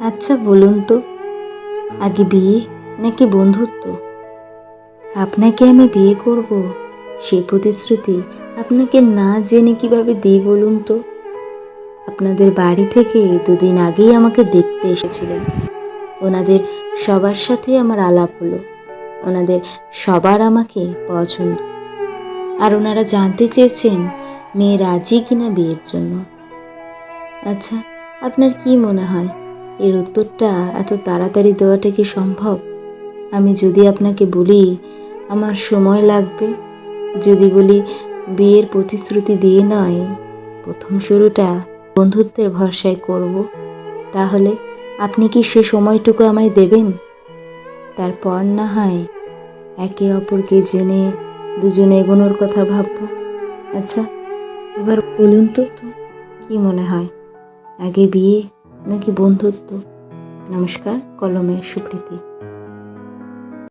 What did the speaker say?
আচ্ছা বলুন তো, আগে বিয়ে নাকি বন্ধুত্ব? আপনাকে আমি বিয়ে করব সে প্রতিশ্রুতি আপনাকে না জেনে কিভাবে দিই বলুন তো? আপনাদের বাড়ি থেকে দুদিন আগেই আমাকে দেখতে এসেছিলেন। ওনাদের সবার সাথে আমার আলাপ হলো। ওনাদের সবার আমাকে পছন্দ। আর ওনারা জানতে চেয়েছেন মেয়ে রাজি কিনা বিয়ের জন্য। আচ্ছা, আপনার কি মনে হয় এর উত্তরটা এত তাড়াতাড়ি দেওয়াটা কি সম্ভব? আমি যদি আপনাকে বলি আমার সময় লাগবে, যদি বলি বিয়ের প্রতিশ্রুতি দিয়ে নয়, প্রথম শুরুটা বন্ধুত্বের ভরসায় করব, তাহলে আপনি কি সে সময়টুকু আমায় দেবেন? তারপর না হয় একে অপরকে জেনে দুজনে এগোনোর কথা ভাববো। আচ্ছা, এবার বলুন তো কি মনে হয়, আগে বিয়ে নাকি বন্ধুত্ব? নমস্কার, কলমের সুপ্রীতি।